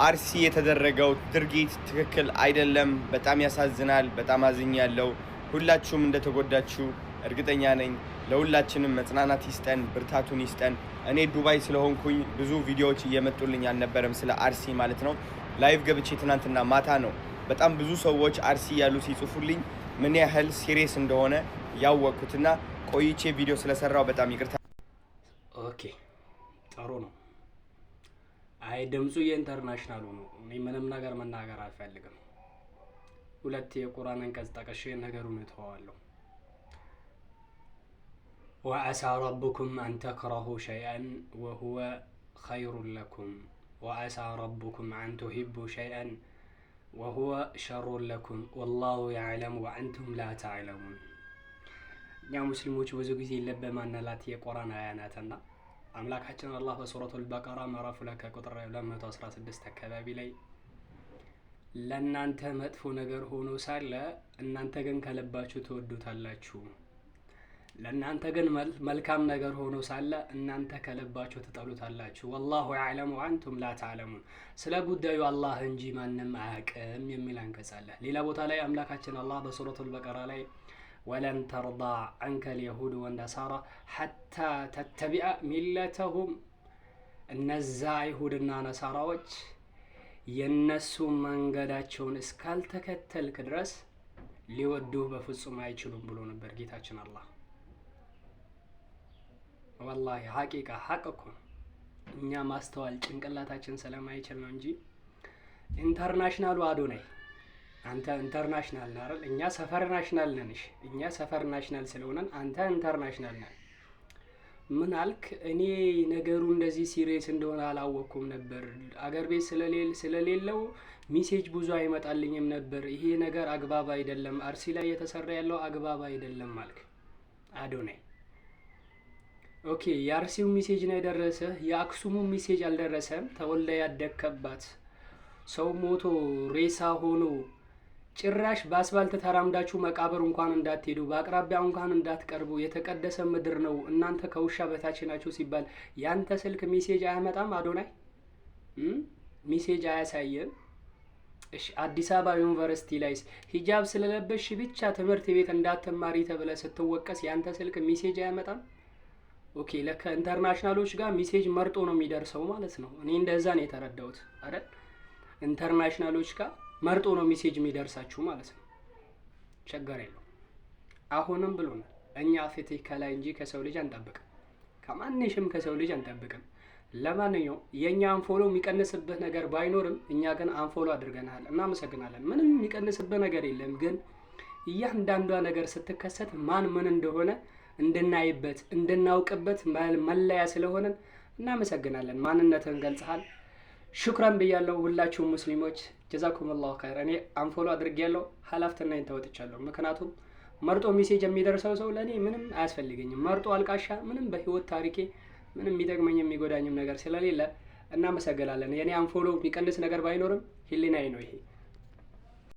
አርሲ የተደረገው ድርጊት ትክክል አይደለም። በጣም ያሳዝናል። በጣም አዝኛለሁ። ሁላችሁም እንደተጎዳችሁ እርግጠኛ ነኝ። ለሁላችንም መጽናናት ይስጠን፣ ብርታቱን ይስጠን። እኔ ዱባይ ስለሆንኩኝ ብዙ ቪዲዮዎች እየመጡልኝ አልነበረም ስለ አርሲ ማለት ነው። ላይቭ ገብቼ ትናንትና ማታ ነው በጣም ብዙ ሰዎች አርሲ ያሉ ሲጽፉልኝ ምን ያህል ሲሪየስ እንደሆነ ያወቅኩትና ቆይቼ ቪዲዮ ስለሰራው በጣም ይቅርታ። ኦኬ ጥሩ ነው። አይ ድምፁ የኢንተርናሽናሉ ነው። እኔ ምንም ነገር መናገር አልፈልግም። ሁለት የቁርአን አንቀጽ ጠቅሼ ነገሩን እተዋለሁ። ወዐሳ ረቡኩም አን ተክረሁ ሸይአን ወሁወ ኸይሩን ለኩም ወዐሳ ረቡኩም አን ቱሂቡ ሸይአን ወሁወ ሸሩን ለኩም ወላሁ ያዕለሙ ወአንቱም ላ ተዕለሙን። እኛ ሙስሊሞች ብዙ ጊዜ ልብ ማንላት የቁርአን አያ ናትና አምላካችን አላህ በሱረቱል በቀራ ምዕራፍ 2 ቁጥር 216 አካባቢ ላይ ለእናንተ መጥፎ ነገር ሆኖ ሳለ እናንተ ግን ከልባችሁ ትወዱታላችሁ፣ ለእናንተ ግን መልካም ነገር ሆኖ ሳለ እናንተ ከልባችሁ ትጠሉታላችሁ። ወላሁ ያዕለሙ ወአንቱም ላ ተዕለሙን። ስለ ጉዳዩ አላህ እንጂ ማንም አያውቅም የሚል አንቀጽ አለ። ሌላ ቦታ ላይ አምላካችን አላህ በሱረቱል በቀራ ላይ ወለን ተርዳ አንከ ልየሁድ ወነሳራ ሐታ ተተቢዐ ሚለተሁም፣ እነዛ አይሁድና ነሳራዎች የነሱ መንገዳቸውን እስካልተከተልክ ድረስ ሊወዱህ በፍጹም አይችሉም ብሎ ነበር ጌታችን አላህ። ወላሂ ሐቂቃ ሐቅ እኮ እኛ ማስተዋል ጭንቅላታችን ስለማይችል ነው እንጂ ኢንተርናሽናሉ አዶናይ አንተ ኢንተርናሽናል ነህ አይደል? እኛ ሰፈር ናሽናል ነን። እኛ ሰፈር ናሽናል ስለሆነን አንተ ኢንተርናሽናል ነህ። ምን አልክ? እኔ ነገሩ እንደዚህ ሲሪየስ እንደሆነ አላወቅኩም ነበር። አገር ቤት ስለሌለው ሚሴጅ ብዙ አይመጣልኝም ነበር። ይሄ ነገር አግባብ አይደለም፣ አርሲ ላይ የተሰራ ያለው አግባብ አይደለም አልክ አዶናይ። ኦኬ የአርሲው ሚሴጅ ነው የደረሰ፣ የአክሱሙ ሚሴጅ አልደረሰም። ተወልደ ያደግከባት ሰው ሞቶ ሬሳ ሆኖ ጭራሽ በአስፋልት ተራምዳችሁ መቃብር እንኳን እንዳትሄዱ፣ በአቅራቢያ እንኳን እንዳትቀርቡ፣ የተቀደሰ ምድር ነው እናንተ ከውሻ በታች ናችሁ ሲባል ያንተ ስልክ ሚሴጅ አያመጣም? አዶናይ ሚሴጅ አያሳየም? እሺ አዲስ አበባ ዩኒቨርሲቲ ላይስ ሂጃብ ስለለበሽ ብቻ ትምህርት ቤት እንዳትማሪ ተብለ ስትወቀስ ያንተ ስልክ ሚሴጅ አያመጣም? ኦኬ ለከ ኢንተርናሽናሎች ጋር ሚሴጅ መርጦ ነው የሚደርሰው ማለት ነው። እኔ እንደዛ ነው የተረዳሁት አይደል? ኢንተርናሽናሎች ጋር መርጦ ነው ሜሴጅ የሚደርሳችሁ ማለት ነው። ቸገር የለው። አሁንም ብሎናል እኛ ፍትህ ከላይ እንጂ ከሰው ልጅ አንጠብቅም፣ ከማንሽም ከሰው ልጅ አንጠብቅም። ለማንኛውም የኛ አንፎሎ የሚቀንስብህ ነገር ባይኖርም እኛ ግን አንፎሎ አድርገናል፣ እናመሰግናለን። ምንም የሚቀንስብህ ነገር የለም፣ ግን እያንዳንዷ ነገር ስትከሰት ማን ምን እንደሆነ እንድናይበት እንድናውቅበት መለያ ስለሆነን እናመሰግናለን። ማንነትን ገልጸሃል፣ ሽክራን ብያለሁ። ሁላችሁም ሙስሊሞች ጀዛኩሙላሁ ኸይር። እኔ አንፎሎ አድርጌያለሁ፣ ኃላፊነቴን ተወጥቻለሁ። ምክንያቱም መርጦ ሜሴጅ የሚደርሰው ሰው ለኔ ምንም አያስፈልገኝም። መርጦ አልቃሻ ምንም በህይወት ታሪኬ ምንም የሚጠቅመኝ የሚጎዳኝም ነገር ስለሌለ እናመሰግናለን። የኔ አንፎሎ የሚቀንስ ነገር ባይኖርም ህሊናዬ ነው ይሄ።